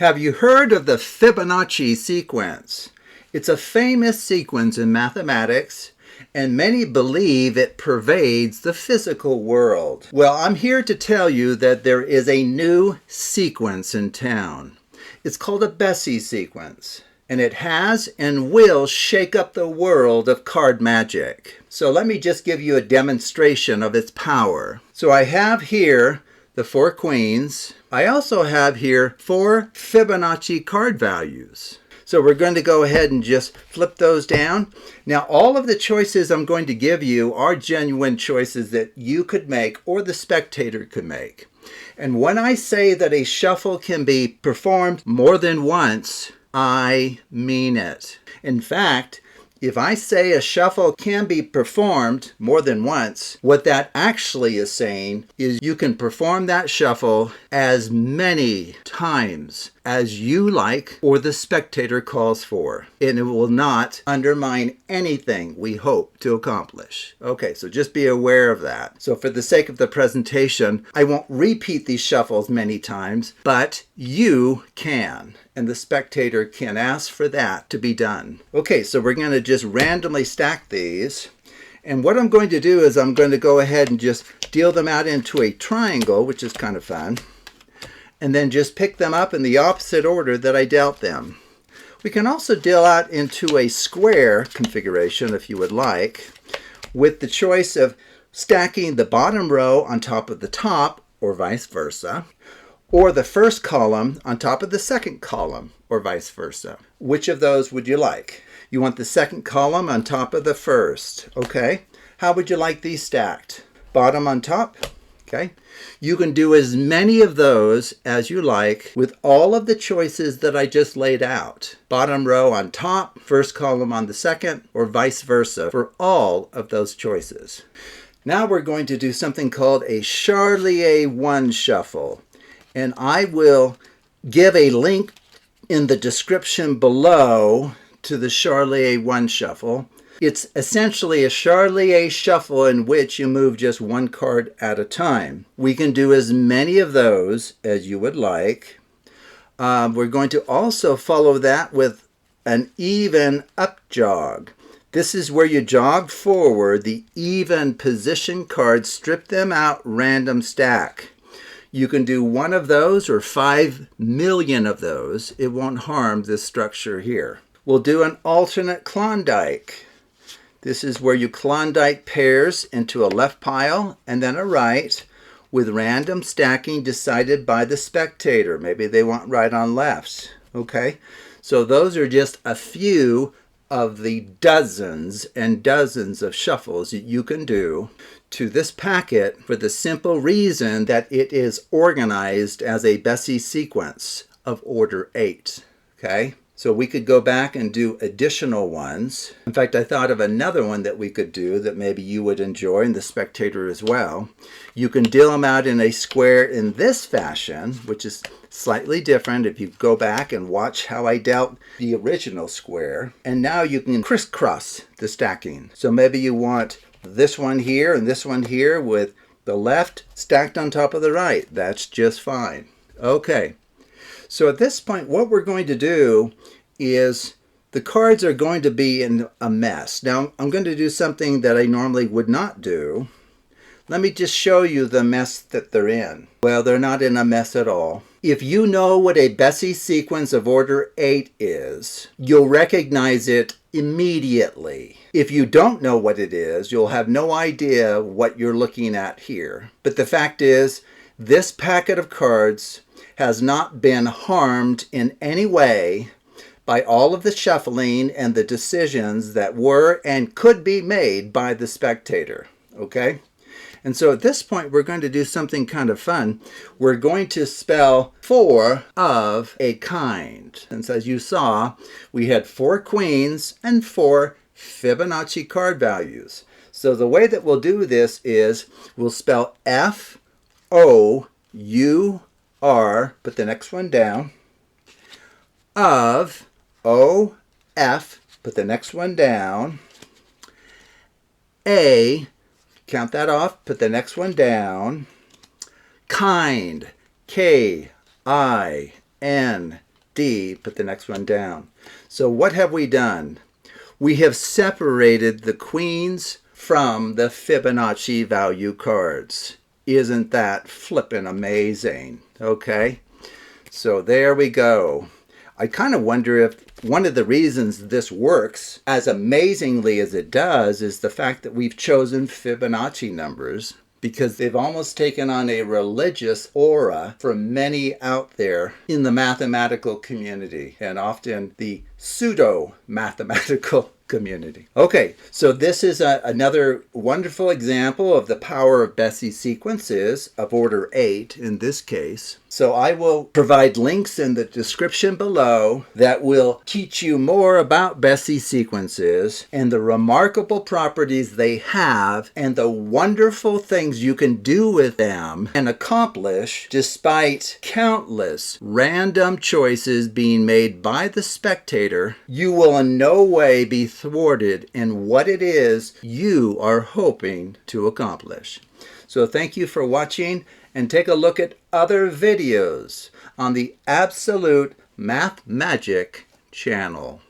Have you heard of the Fibonacci sequence? It's a famous sequence in mathematics, and many believe it pervades the physical world. Well, I'm here to tell you that there is a new sequence in town. It's called a Bessey sequence, and it has and will shake up the world of card magic. So let me just give you a demonstration of its power. So I have here the 4 queens. I also have here 4 Fibonacci card values. So we're going to go ahead and just flip those down. Now all of the choices I'm going to give you are genuine choices that you could make or the spectator could make. And when I say that a shuffle can be performed more than once, I mean it. In fact, if I say a shuffle can be performed more than once, what that actually is saying is you can perform that shuffle as many times as you like or the spectator calls for. And it will not undermine anything we hope to accomplish. Okay, so just be aware of that. So for the sake of the presentation, I won't repeat these shuffles many times, but you can. And the spectator can ask for that to be done. Okay, so we're going to just randomly stack these. And what I'm going to do is I'm going to go ahead and just deal them out into a triangle, which is kind of fun. And then just pick them up in the opposite order that I dealt them. We can also deal out into a square configuration if you would like, with the choice of stacking the bottom row on top of the top, or vice versa, or the first column on top of the second column, or vice versa. Which of those would you like? You want the second column on top of the first, okay? How would you like these stacked? Bottom on top, okay? You can do as many of those as you like with all of the choices that I just laid out. Bottom row on top, first column on the second, or vice versa for all of those choices. Now we're going to do something called a Charlier 1 shuffle. And I will give a link in the description below to the Charlier 1 shuffle. It's essentially a Charlier shuffle in which you move just one card at a time. We can do as many of those as you would like. We're going to also follow that with an even up jog. This is where you jog forward the even position cards, strip them out, random stack. You can do one of those or 5 million of those. It won't harm this structure here. We'll do an alternate Klondike. This is where you Klondike pairs into a left pile and then a right with random stacking decided by the spectator. Maybe they want right on lefts. Okay, so those are just a few of the dozens and dozens of shuffles that you can do to this packet for the simple reason that it is organized as a Bessey sequence of order 8. Okay? So we could go back and do additional ones. In fact, I thought of another one that we could do that maybe you would enjoy and the spectator as well. You can deal them out in a square in this fashion, which is slightly different if you go back and watch how I dealt the original square. And now you can crisscross the stacking. So maybe you want this one here and this one here with the left stacked on top of the right. That's just fine. Okay. So at this point, what we're going to do is the cards are going to be in a mess. Now, I'm going to do something that I normally would not do. Let me just show you the mess that they're in. Well, they're not in a mess at all. If you know what a Bessey sequence of order 8 is, you'll recognize it immediately. If you don't know what it is, you'll have no idea what you're looking at here. But the fact is, this packet of cards has not been harmed in any way by all of the shuffling and the decisions that were and could be made by the spectator. Okay? And so at this point, we're going to do something kind of fun. We're going to spell 4 of a kind. And so as you saw, we had 4 queens and 4 Fibonacci card values. So the way that we'll do this is we'll spell F-O-U-R, put the next one down, of, O-F, put the next one down, A, count that off, put the next one down, kind, K-I-N-D, D, put the next one down. So what have we done? We have separated the queens from the Fibonacci value cards. Isn't that flippin' amazing? Okay, so there we go. I kind of wonder if one of the reasons this works as amazingly as it does is the fact that we've chosen Fibonacci numbers, because they've almost taken on a religious aura for many out there in the mathematical community, and often the pseudo-mathematical community. Okay, so this is another wonderful example of the power of Bessey sequences of order 8 in this case. So I will provide links in the description below that will teach you more about Bessey sequences and the remarkable properties they have and the wonderful things you can do with them and accomplish despite countless random choices being made by the spectator. You will in no way be thwarted in what it is you are hoping to accomplish. So thank you for watching, and take a look at other videos on the Absolute Math Magic channel.